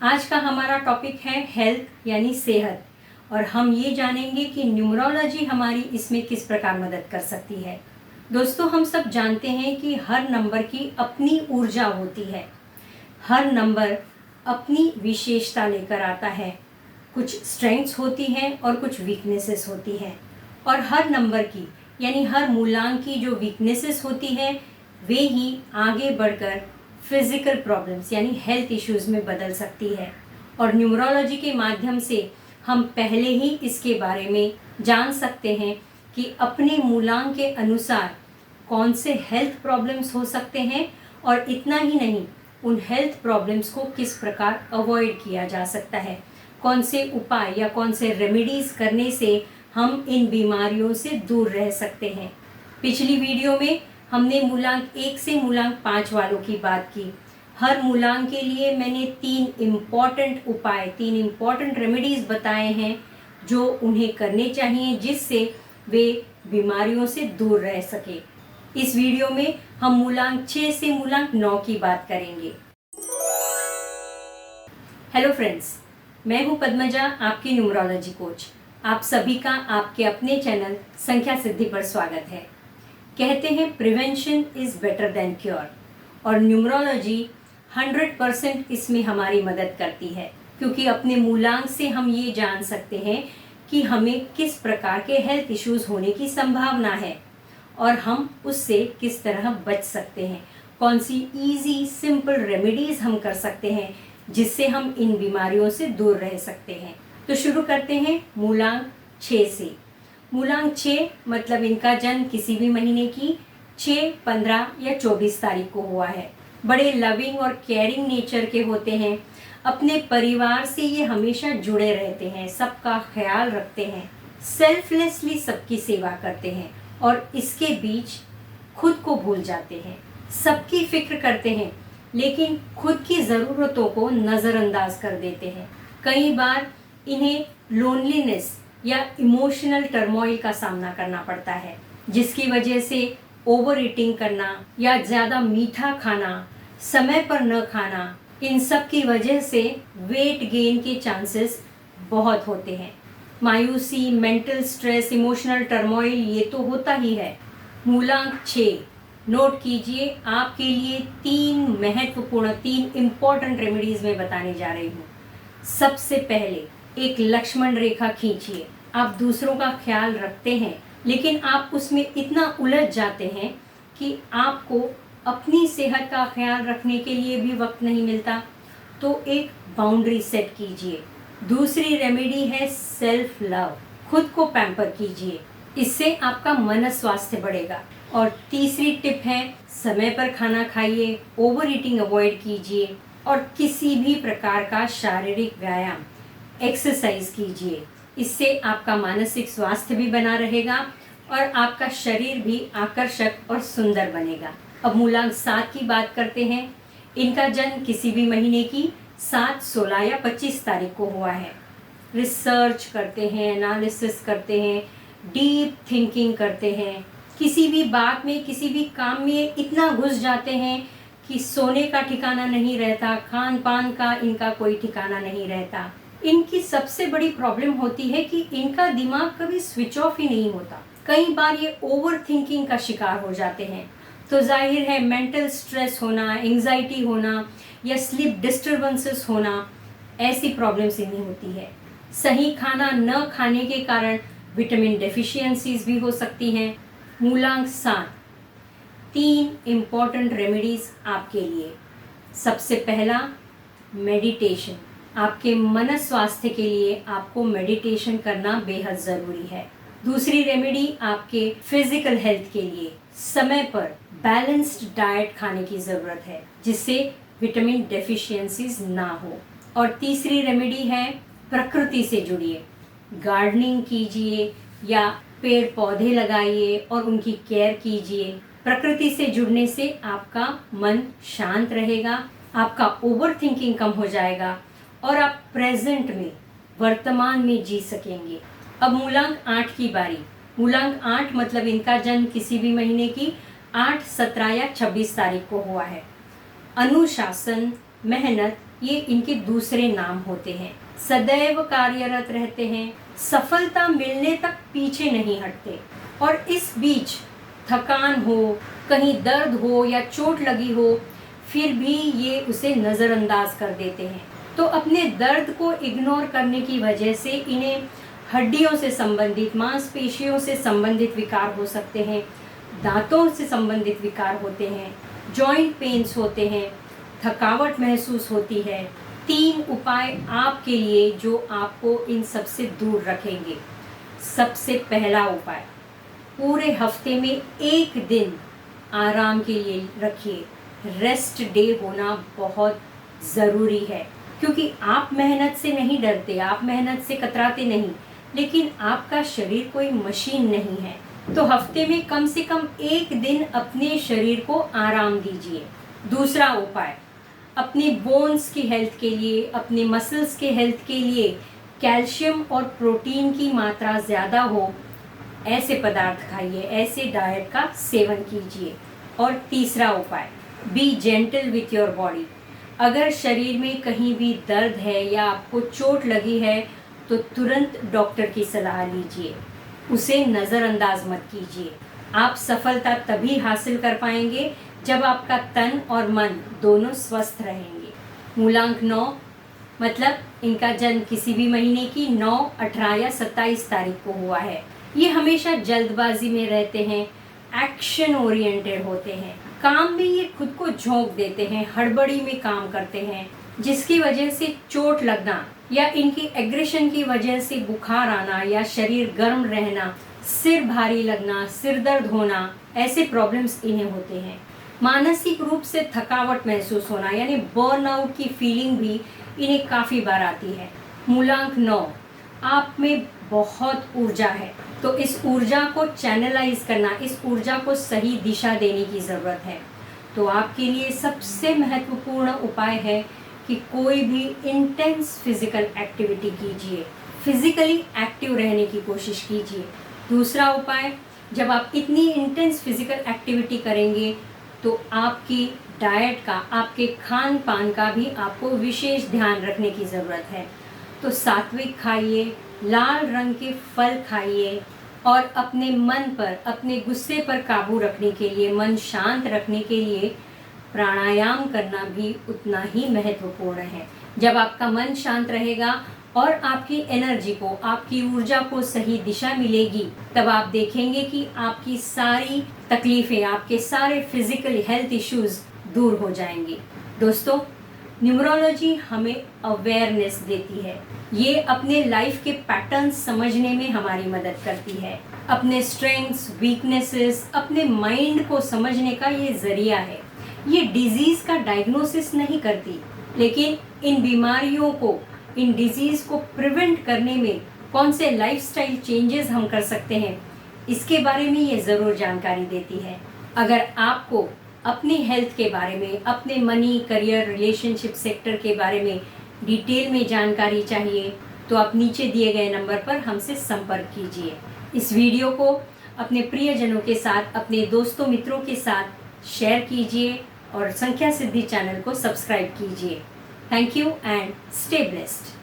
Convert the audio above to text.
आज का हमारा टॉपिक है हेल्थ यानी सेहत, और हम ये जानेंगे कि न्यूमरोलॉजी हमारी इसमें किस प्रकार मदद कर सकती है। दोस्तों, हम सब जानते हैं कि हर नंबर की अपनी ऊर्जा होती है। हर नंबर अपनी विशेषता लेकर आता है। कुछ स्ट्रेंथ्स होती हैं और कुछ वीकनेसेस होती हैं, और हर नंबर की यानी हर मूलांक की जो वीकनेसेस होती है वे ही आगे बढ़कर फिजिकल प्रॉब्लम्स यानी हेल्थ इश्यूज में बदल सकती है। और न्यूमरोलॉजी के माध्यम से हम पहले ही इसके बारे में जान सकते हैं कि अपने मूलांक के अनुसार कौन से हेल्थ प्रॉब्लम्स हो सकते हैं, और इतना ही नहीं, उन हेल्थ प्रॉब्लम्स को किस प्रकार अवॉइड किया जा सकता है, कौन से उपाय या कौन से रेमेडीज करने से हम इन बीमारियों से दूर रह सकते हैं। पिछली वीडियो में हमने मूलांक 1 से मूलांक 5 वालों की बात की। हर मूलांक के लिए मैंने 3 इम्पॉर्टेंट उपाय, 3 इम्पॉर्टेंट रेमेडीज बताए हैं जो उन्हें करने चाहिए जिससे वे बीमारियों से दूर रह सके। इस वीडियो में हम मूलांक 6 से मूलांक 9 की बात करेंगे। हेलो फ्रेंड्स, मैं हूं पद्मजा, आपकी न्यूमरोलॉजी कोच। आप सभी का आपके अपने चैनल संख्या सिद्धि पर स्वागत है। कहते हैं prevention is better than cure, और न्यूमरोलॉजी 100% इसमें हमारी मदद करती है, क्योंकि अपने मूलांक से हम ये जान सकते हैं कि हमें किस प्रकार के हेल्थ इश्यूज होने की संभावना है और हम उससे किस तरह बच सकते हैं, कौन सी इजी सिंपल रेमेडीज हम कर सकते हैं जिससे हम इन बीमारियों से दूर रह सकते हैं। तो शुरू करते हैं मूलांक 6 से। मूलांक 6 मतलब इनका जन्म किसी भी महीने की 6, 15 या 24 तारीख को हुआ है। बड़े लविंग और केयरिंग नेचर के होते हैं। अपने परिवार से ये हमेशा जुड़े रहते हैं, सबका ख्याल रखते हैं, सेल्फलेसली सबकी सेवा करते हैं और इसके बीच खुद को भूल जाते हैं। सबकी फिक्र करते हैं लेकिन खुद की ज़रूरतों को नज़रअंदाज कर देते हैं। कई बार इन्हें लोनलीनेस या इमोशनल टर्मोइल का सामना करना पड़ता है, जिसकी वजह से ओवर ईटिंग करना या ज़्यादा मीठा खाना, समय पर न खाना, इन सब की वजह से वेट गेन के चांसेस बहुत होते हैं। मायूसी, मेंटल स्ट्रेस, इमोशनल टर्मोइल ये तो होता ही है। मूलांक 6 नोट कीजिए, आपके लिए 3 महत्वपूर्ण, 3 इम्पॉर्टेंट रेमेडीज मैं बताने जा रही हूँ। सबसे पहले एक लक्ष्मण रेखा खींचिए। आप दूसरों का ख्याल रखते हैं लेकिन आप उसमें इतना उलझ जाते हैं कि आपको अपनी सेहत का ख्याल रखने के लिए भी वक्त नहीं मिलता, तो एक बाउंड्री सेट कीजिए। दूसरी रेमेडी है सेल्फ लव, खुद को पैम्पर कीजिए, इससे आपका मन स्वास्थ्य बढ़ेगा। और तीसरी टिप है समय पर खाना खाइए, ओवर ईटिंग अवॉइड कीजिए और किसी भी प्रकार का शारीरिक व्यायाम, एक्सरसाइज कीजिए। इससे आपका मानसिक स्वास्थ्य भी बना रहेगा और आपका शरीर भी आकर्षक और सुंदर बनेगा। अब मूलांक 7 की बात करते हैं। इनका जन्म किसी भी महीने की 7, 16 या 25 तारीख को हुआ है। रिसर्च करते हैं, एनालिसिस करते हैं, डीप थिंकिंग करते हैं, किसी भी बात में, किसी भी काम में इतना घुस जाते हैं कि सोने का ठिकाना नहीं रहता, खान पान का इनका कोई ठिकाना नहीं रहता। इनकी सबसे बड़ी प्रॉब्लम होती है कि इनका दिमाग कभी स्विच ऑफ ही नहीं होता। कई बार ये ओवर थिंकिंग का शिकार हो जाते हैं, तो जाहिर है मेंटल स्ट्रेस होना, एंजाइटी होना या स्लीप डिस्टर्बेंसेस होना, ऐसी प्रॉब्लम्स इन्हें होती है। सही खाना न खाने के कारण विटामिन डेफिशिएंसीज भी हो सकती हैं। मूलांक 7 3 इम्पॉर्टेंट रेमेडीज आपके लिए। सबसे पहला मेडिटेशन। आपके मन स्वास्थ्य के लिए आपको मेडिटेशन करना बेहद ज़रूरी है। दूसरी रेमेडी आपके फिजिकल हेल्थ के लिए समय पर बैलेंस्ड डाइट खाने की ज़रूरत है जिससे विटामिन डेफिशिएंसीज ना हो। और तीसरी रेमेडी है प्रकृति से जुड़िए, गार्डनिंग कीजिए या पेड़ पौधे लगाइए और उनकी केयर कीजिए। प्रकृति से जुड़ने से आपका मन शांत रहेगा, आपका ओवर थिंकिंग कम हो जाएगा और आप प्रेजेंट में, वर्तमान में जी सकेंगे। अब मूलांक 8 की बारी। मूलांक 8 मतलब इनका जन्म किसी भी महीने की 8, 17 या 26 तारीख को हुआ है। अनुशासन, मेहनत ये इनके दूसरे नाम होते हैं। सदैव कार्यरत रहते हैं, सफलता मिलने तक पीछे नहीं हटते, और इस बीच थकान हो, कहीं दर्द हो या चोट लगी हो, फिर भी ये उसे नज़रअंदाज कर देते हैं। तो अपने दर्द को इग्नोर करने की वजह से इन्हें हड्डियों से संबंधित, मांसपेशियों से संबंधित विकार हो सकते हैं, दांतों से संबंधित विकार होते हैं, जॉइंट पेन्स होते हैं, थकावट महसूस होती है। 3 उपाय आपके लिए जो आपको इन सब से दूर रखेंगे। सबसे पहला उपाय, पूरे हफ्ते में 1 दिन आराम के लिए रखिए। रेस्ट डे होना बहुत ज़रूरी है, क्योंकि आप मेहनत से नहीं डरते, आप मेहनत से कतराते नहीं, लेकिन आपका शरीर कोई मशीन नहीं है। तो हफ्ते में कम से कम 1 दिन अपने शरीर को आराम दीजिए। दूसरा उपाय, अपनी बोन्स की हेल्थ के लिए, अपने मसल्स के हेल्थ के लिए कैल्शियम और प्रोटीन की मात्रा ज़्यादा हो, ऐसे पदार्थ खाइए, ऐसे डाइट का सेवन कीजिए। और तीसरा उपाय, B gentle with your body. अगर शरीर में कहीं भी दर्द है या आपको चोट लगी है तो तुरंत डॉक्टर की सलाह लीजिए, उसे नज़रअंदाज मत कीजिए। आप सफलता तभी हासिल कर पाएंगे जब आपका तन और मन दोनों स्वस्थ रहेंगे। मूलांक 9, मतलब इनका जन्म किसी भी महीने की 9, 18 या 27 तारीख को हुआ है। ये हमेशा जल्दबाजी में रहते हैं, एक्शन ओरिएंटेड होते हैं, काम में ये खुद को झोंक देते हैं, हड़बड़ी में काम करते हैं, जिसकी वजह से चोट लगना या इनकी एग्रेशन की वजह से बुखार आना या शरीर गर्म रहना, सिर भारी लगना, सिर दर्द होना, ऐसे प्रॉब्लम्स इन्हें होते हैं। मानसिक रूप से थकावट महसूस होना यानी बर्नआउट की फीलिंग भी इन्हें काफ़ी बार आती है। मूलांक 9, आप में बहुत ऊर्जा है, तो इस ऊर्जा को चैनलाइज करना, इस ऊर्जा को सही दिशा देने की ज़रूरत है। तो आपके लिए सबसे महत्वपूर्ण उपाय है कि कोई भी इंटेंस फिजिकल एक्टिविटी कीजिए, फिजिकली एक्टिव रहने की कोशिश कीजिए। दूसरा उपाय, जब आप इतनी इंटेंस फिजिकल एक्टिविटी करेंगे तो आपकी डाइट का, आपके खान पान का भी आपको विशेष ध्यान रखने की ज़रूरत है। तो सात्विक खाइए, लाल रंग के फल खाइए, और अपने मन पर, अपने गुस्से पर काबू रखने के लिए, मन शांत रखने के लिए प्राणायाम करना भी उतना ही महत्वपूर्ण है। जब आपका मन शांत रहेगा और आपकी एनर्जी को, आपकी ऊर्जा को सही दिशा मिलेगी, तब आप देखेंगे कि आपकी सारी तकलीफ़ें, आपके सारे फिजिकल हेल्थ इश्यूज़ दूर हो जाएंगे। दोस्तों, न्यूमरोलॉजी हमें अवेयरनेस देती है, ये अपने लाइफ के पैटर्न्स समझने में हमारी मदद करती है। अपने स्ट्रेंथ्स, वीकनेसेस, अपने माइंड को समझने का ये ज़रिया है। ये डिजीज़ का डायग्नोसिस नहीं करती, लेकिन इन बीमारियों को, इन डिजीज़ को प्रिवेंट करने में कौन से लाइफस्टाइल चेंजेस हम कर सकते हैं, इसके बारे में ये ज़रूर जानकारी देती है। अगर आपको अपनी हेल्थ के बारे में, अपने मनी, करियर, रिलेशनशिप सेक्टर के बारे में डिटेल में जानकारी चाहिए तो आप नीचे दिए गए नंबर पर हमसे संपर्क कीजिए। इस वीडियो को अपने प्रियजनों के साथ, अपने दोस्तों मित्रों के साथ शेयर कीजिए और संख्या सिद्धि चैनल को सब्सक्राइब कीजिए। Thank you and stay blessed.